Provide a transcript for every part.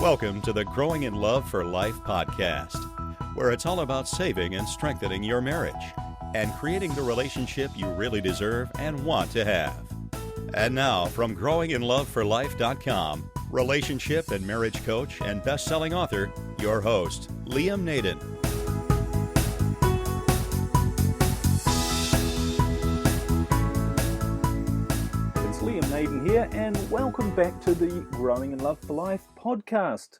Welcome to the Growing in Love for Life podcast, where it's all about saving and strengthening your marriage and creating the relationship you really deserve and want to have. And now, from growinginloveforlife.com, relationship and marriage coach and best-selling author, your host, Naden. Naden here, and welcome back to the Growing in Love for Life podcast.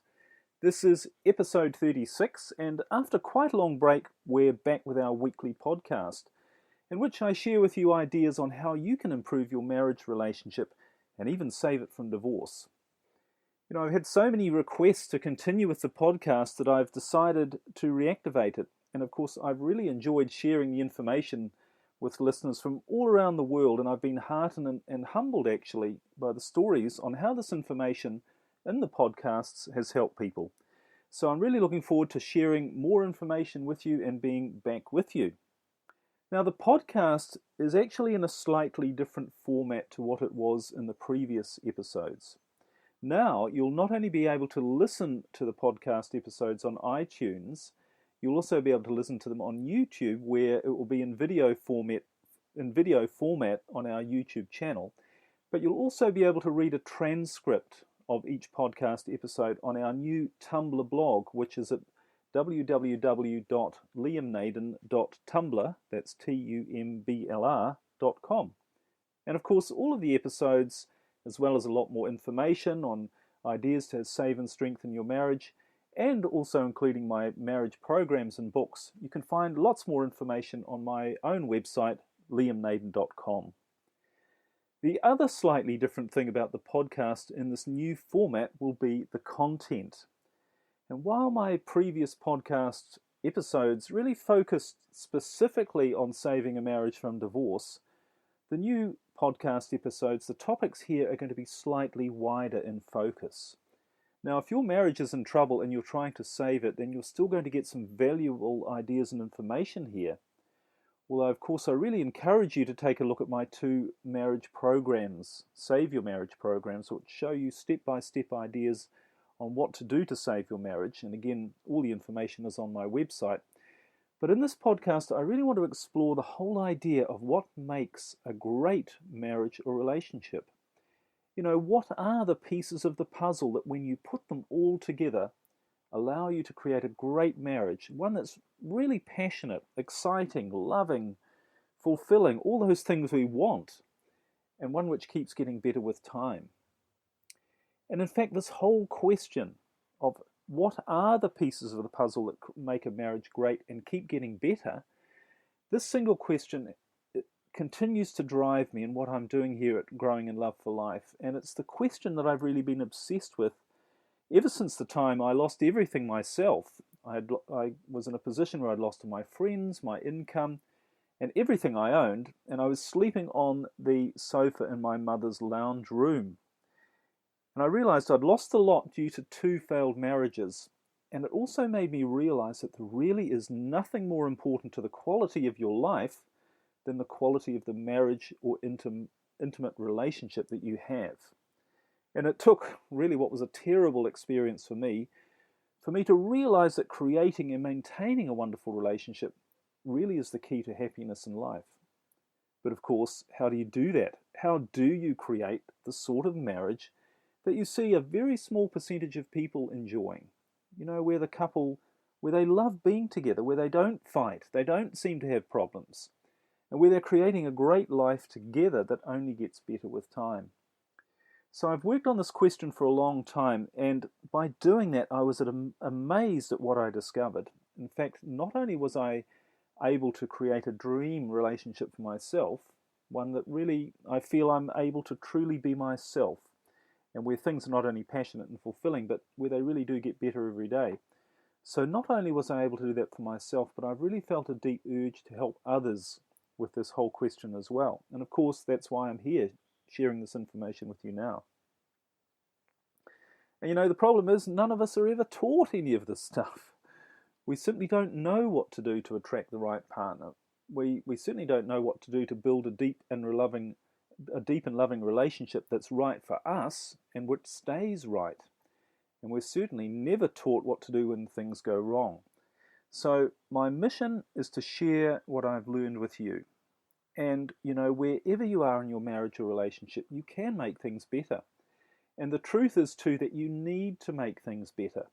This is episode 36, and after quite a long break, we're back with our weekly podcast, in which I share with you ideas on how you can improve your marriage relationship and even save it from divorce. You know, I've had so many requests to continue with the podcast that I've decided to reactivate it, and of course I've really enjoyed sharing the information with listeners from all around the world, and I've been heartened and humbled actually by the stories on how this information in the podcasts has helped people. So I'm really looking forward to sharing more information with you and being back with you. Now, the podcast is actually in a slightly different format to what it was in the previous episodes. Now you'll not only be able to listen to the podcast episodes on iTunes, you'll also be able to listen to them on YouTube, where it will be in video format on our YouTube channel. But you'll also be able to read a transcript of each podcast episode on our new Tumblr blog, which is at www.liamnaden.tumblr, that's TUMBLR.com. And of course, all of the episodes, as well as a lot more information on ideas to save and strengthen your marriage, and also including my marriage programs and books, you can find lots more information on my own website, liamnaden.com. The other slightly different thing about the podcast in this new format will be the content. And while my previous podcast episodes really focused specifically on saving a marriage from divorce, the new podcast episodes, the topics here are going to be slightly wider in focus. Now, if your marriage is in trouble and you're trying to save it, then you're still going to get some valuable ideas and information here. Although, of course, I really encourage you to take a look at my two marriage programs, Save Your Marriage programs, which show you step-by-step ideas on what to do to save your marriage. And again, all the information is on my website. But in this podcast, I really want to explore the whole idea of what makes a great marriage or relationship. You know, what are the pieces of the puzzle that when you put them all together allow you to create a great marriage, one that's really passionate, exciting, loving, fulfilling, all those things we want, and one which keeps getting better with time. And in fact, this whole question of what are the pieces of the puzzle that make a marriage great and keep getting better, this single question continues to drive me in what I'm doing here at Growing in Love for Life. And it's the question that I've really been obsessed with ever since the time I lost everything myself. I was in a position where I'd lost my friends, my income, and everything I owned, and I was sleeping on the sofa in my mother's lounge room. And I realized I'd lost a lot due to 2 failed marriages. And it also made me realize that there really is nothing more important to the quality of your life than the quality of the marriage or intimate relationship that you have. And it took really what was a terrible experience for me to realize that creating and maintaining a wonderful relationship really is the key to happiness in life. But of course, how do you do that? How do you create the sort of marriage that you see a very small percentage of people enjoying? You know, where they love being together, where they don't fight, they don't seem to have problems, and where they're creating a great life together that only gets better with time. So I've worked on this question for a long time, and by doing that I was amazed at what I discovered. In fact, not only was I able to create a dream relationship for myself, one that really I feel I'm able to truly be myself, and where things are not only passionate and fulfilling, but where they really do get better every day. So not only was I able to do that for myself, but I've really felt a deep urge to help others with this whole question as well. And of course, that's why I'm here sharing this information with you now. And you know, the problem is none of us are ever taught any of this stuff. We simply don't know what to do to attract the right partner. We certainly don't know what to do to build a deep and loving relationship that's right for us and which stays right. and we're certainly never taught what to do when things go wrong. So my mission is to share what I've learned with you. And, wherever you are in your marriage or relationship, you can make things better. And the truth is, too, that you need to make things better.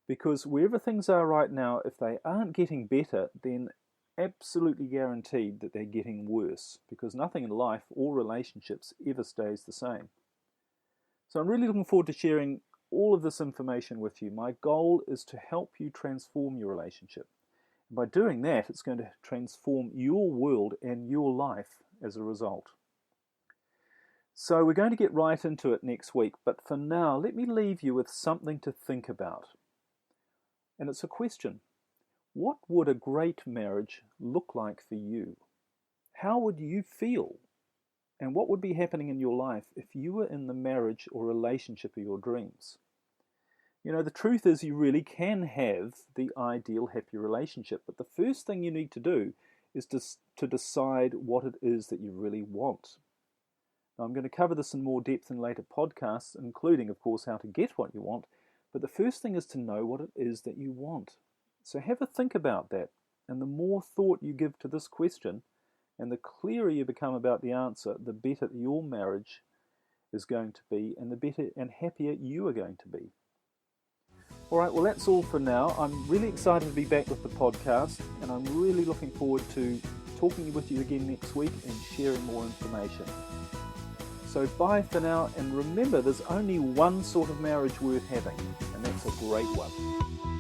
Because wherever things are right now, if they aren't getting better, then absolutely guaranteed that they're getting worse. Because nothing in life or relationships ever stays the same. So I'm really looking forward to sharing all of this information with you. My goal is to help you transform your relationship. And by doing that, it's going to transform your world and your life as a result. So we're going to get right into it next week, but for now, let me leave you with something to think about. And it's a question. What would a great marriage look like for you? How would you feel? And what would be happening in your life if you were in the marriage or relationship of your dreams? The truth is you really can have the ideal happy relationship, but the first thing you need to do is to decide what it is that you really want. Now, I'm going to cover this in more depth in later podcasts, including, of course, how to get what you want, but the first thing is to know what it is that you want. So have a think about that, and the more thought you give to this question, and the clearer you become about the answer, the better your marriage is going to be, and the better and happier you are going to be. All right, well, that's all for now. I'm really excited to be back with the podcast, and I'm really looking forward to talking with you again next week and sharing more information. So bye for now, and remember, there's only one sort of marriage worth having, and that's a great one.